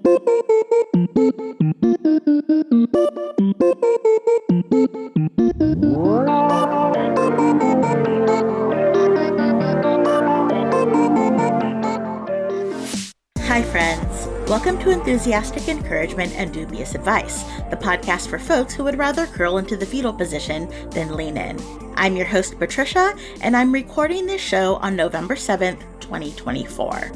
Hi, friends. Welcome to Enthusiastic Encouragement and Dubious Advice, the podcast for folks who would rather curl into the fetal position than lean in. I'm your host, Patricia, and I'm recording this show on November 7th, 2024.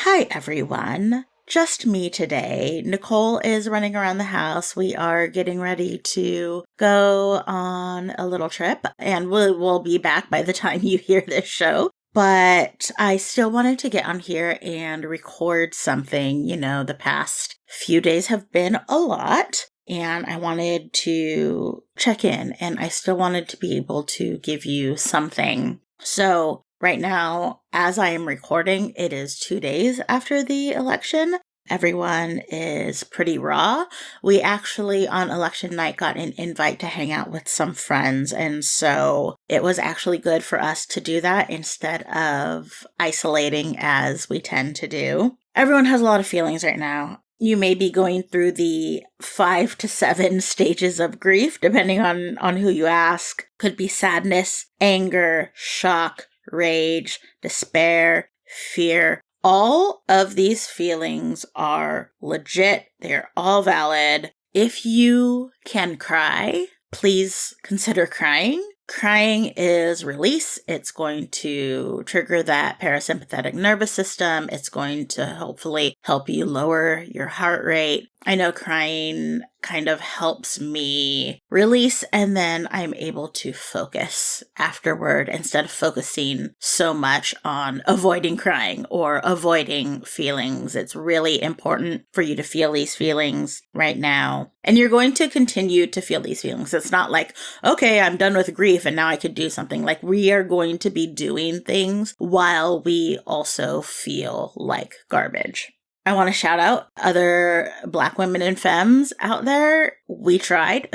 Hi, everyone. Just me today. Nicole is running around the house. We are getting ready to go on a little trip, and we'll be back by the time you hear this show. But I still wanted to get on here and record something. You know, the past few days have been a lot, and I wanted to check in, and I still wanted to be able to give you something. So right now, as I am recording, it is 2 days after the election. Everyone is pretty raw. We actually, on election night, got an invite to hang out with some friends, and so it was actually good for us to do that instead of isolating as we tend to do. Everyone has a lot of feelings right now. You may be going through the 5 to 7 stages of grief, depending on who you ask. Could be sadness, anger, shock, rage, despair, fear. All of these feelings are legit. They're all valid. If you can cry, please consider crying. Crying is release. It's going to trigger that parasympathetic nervous system. It's going to hopefully help you lower your heart rate. I know crying kind of helps me release, and then I'm able to focus afterward instead of focusing so much on avoiding crying or avoiding feelings. It's really important for you to feel these feelings right now. And you're going to continue to feel these feelings. It's not like, okay, I'm done with grief and now I could do something. Like, we are going to be doing things while we also feel like garbage. I want to shout out other Black women and femmes out there. We tried.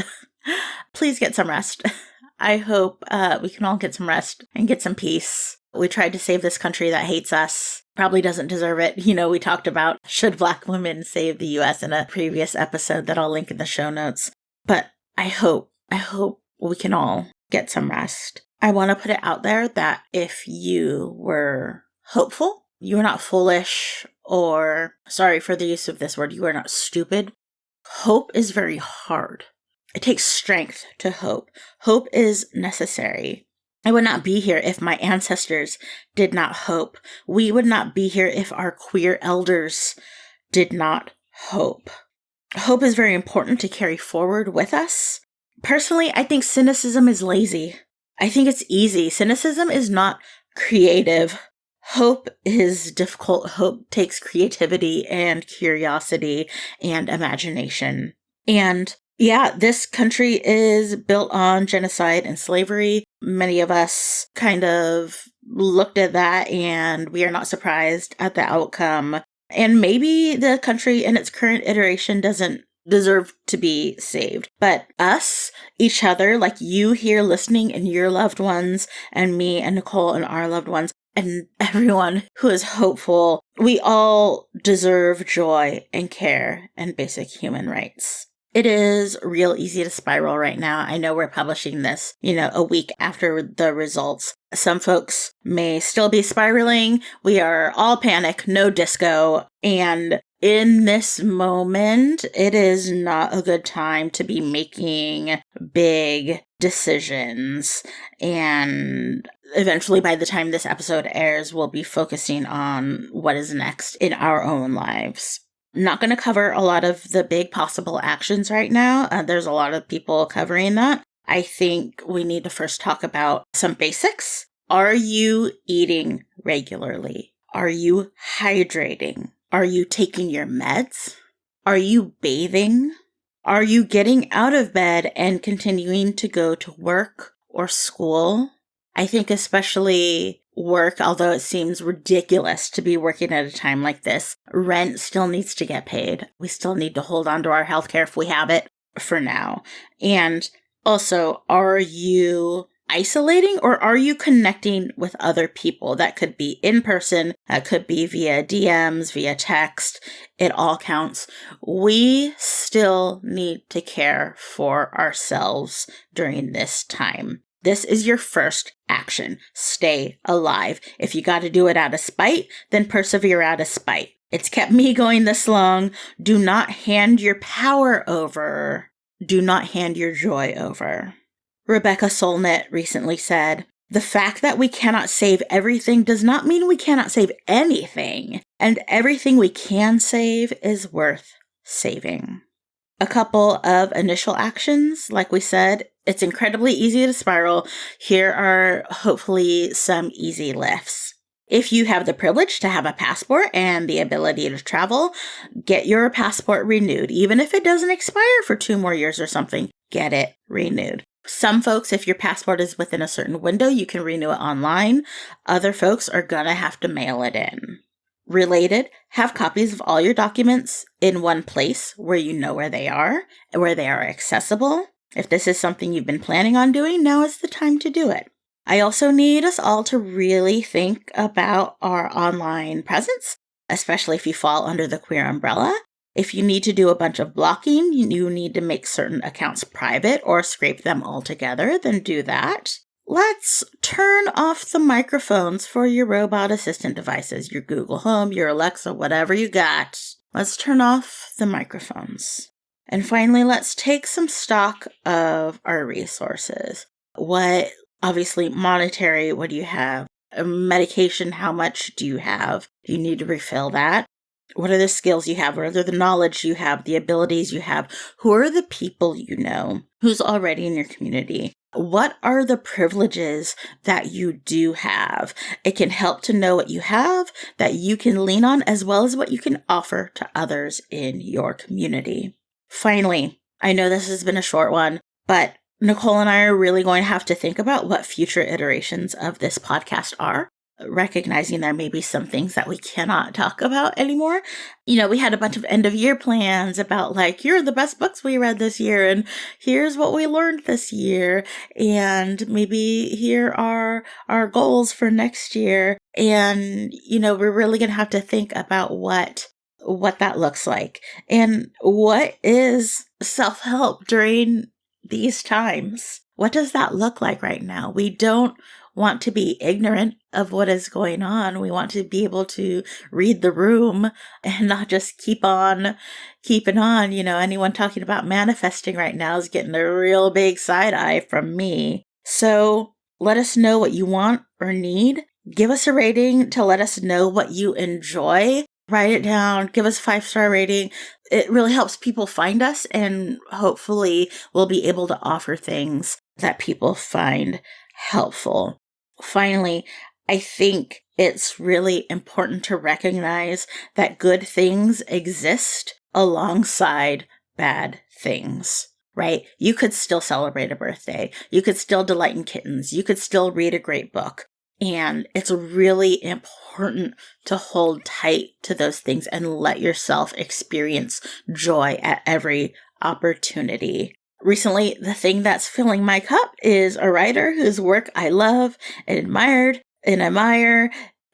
Please get some rest. I hope we can all get some rest and get some peace. We tried to save this country that hates us. Probably doesn't deserve it. You know, we talked about should Black women save the U.S. in a previous episode that I'll link in the show notes. But I hope we can all get some rest. I want to put it out there that if you were hopeful, you were not foolish, or, sorry for the use of this word, you are not stupid. Hope is very hard. It takes strength to hope. Hope is necessary. I would not be here if my ancestors did not hope. We would not be here if our queer elders did not hope. Hope is very important to carry forward with us. Personally, I think cynicism is lazy. I think it's easy. Cynicism is not creative. Hope is difficult. Hope takes creativity and curiosity and imagination. And yeah, this country is built on genocide and slavery. Many of us kind of looked at that and we are not surprised at the outcome. And maybe the country in its current iteration doesn't deserve to be saved. But us, each other, like you here listening and your loved ones, and me and Nicole and our loved ones, and everyone who is hopeful, we all deserve joy and care and basic human rights. It is real easy to spiral right now. I know we're publishing this, a week after the results. Some folks may still be spiraling. We are all panic, no disco. And in this moment, it is not a good time to be making big decisions. And eventually, by the time this episode airs, we'll be focusing on what is next in our own lives. Not going to cover a lot of the big possible actions right now. There's a lot of people covering that. I think we need to first talk about some basics. Are you eating regularly? Are you hydrating? Are you taking your meds? Are you bathing? Are you getting out of bed and continuing to go to work or school? I think especially work, although it seems ridiculous to be working at a time like this, rent still needs to get paid. We still need to hold on to our healthcare if we have it for now. And also, are you isolating, or are you connecting with other people? That could be in person, that could be via DMs, via text. It all counts. We still need to care for ourselves during this time. This is your first action. Stay alive. If you got to do it out of spite, then persevere out of spite. It's kept me going this long. Do not hand your power over. Do not hand your joy over. Rebecca Solnit recently said, "The fact that we cannot save everything does not mean we cannot save anything, and everything we can save is worth saving." A couple of initial actions, like we said, it's incredibly easy to spiral. Here are hopefully some easy lifts. If you have the privilege to have a passport and the ability to travel, get your passport renewed. Even if it doesn't expire for 2 more years or something, get it renewed. Some folks, if your passport is within a certain window, you can renew it online. Other folks are gonna have to mail it in. Related, have copies of all your documents in one place where you know where they are and where they are accessible. If this is something you've been planning on doing, now is the time to do it. I also need us all to really think about our online presence, especially if you fall under the queer umbrella. If you need to do a bunch of blocking, you need to make certain accounts private or scrape them all together, then do that. Let's turn off the microphones for your robot assistant devices, your Google Home, your Alexa, whatever you got. Let's turn off the microphones. And finally, let's take some stock of our resources. Obviously, monetary, what do you have? Medication, how much do you have? Do you need to refill that? What are the skills you have? What are the knowledge you have? The abilities you have? Who are the people you know? Who's already in your community? What are the privileges that you do have? It can help to know what you have that you can lean on, as well as what you can offer to others in your community. Finally, I know this has been a short one, but Nicole and I are really going to have to think about what future iterations of this podcast are, recognizing there may be some things that we cannot talk about anymore. We had a bunch of end of year plans about here are the best books we read this year, and here's what we learned this year, and maybe here are our goals for next year. And, we're really going to have to think about what that looks like and what is self-help during these times. What does that look like right now? We don't want to be ignorant of what is going on. We want to be able to read the room and not just keep on keeping on. Anyone talking about manifesting right now is getting a real big side eye from me. So let us know what you want or need. Give us a rating to let us know what you enjoy. Write it down. Give us a 5-star rating. It really helps people find us, and hopefully we'll be able to offer things that people find helpful. Finally, I think it's really important to recognize that good things exist alongside bad things, right? You could still celebrate a birthday. You could still delight in kittens. You could still read a great book. And it's really important to hold tight to those things and let yourself experience joy at every opportunity. Recently, the thing that's filling my cup is a writer whose work I love and admire,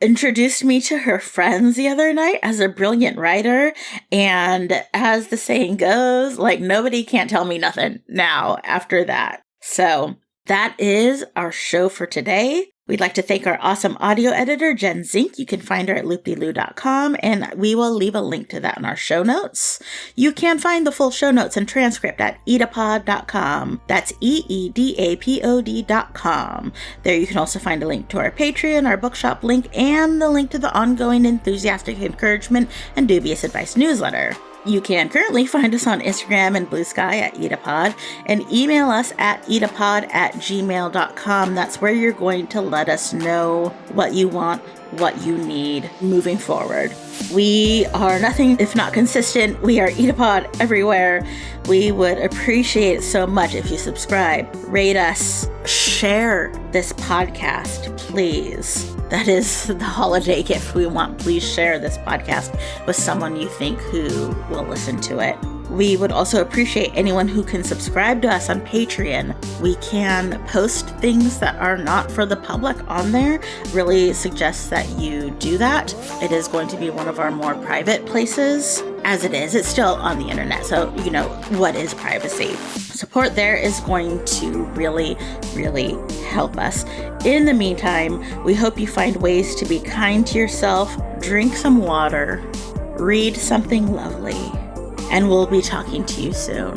introduced me to her friends the other night as a brilliant writer. And as the saying goes, nobody can't tell me nothing now after that. So that is our show for today. We'd like to thank our awesome audio editor, Jen Zink. You can find her at loopdelu.com, and we will leave a link to that in our show notes. You can find the full show notes and transcript at EEDApod.com. That's EEDAPOD.com. There you can also find a link to our Patreon, our bookshop link, and the link to the ongoing Enthusiastic Encouragement and Dubious Advice newsletter. You can currently find us on Instagram and Blue Sky at EEDApod, and email us at eedapod@gmail.com. That's where you're going to let us know what you want, what you need moving forward. We are nothing if not consistent. We are EEDApod everywhere. We would appreciate it so much if you subscribe, rate us, share this podcast, please. That is the holiday gift we want. Please share this podcast with someone you think who will listen to it. We would also appreciate anyone who can subscribe to us on Patreon. We can post things that are not for the public on there. Really suggest that you do that. It is going to be one of our more private places. As it is, it's still on the internet, so what is privacy. Support there is going to really, really help us. In the meantime, we hope you find ways to be kind to yourself, drink some water, read something lovely, and we'll be talking to you soon.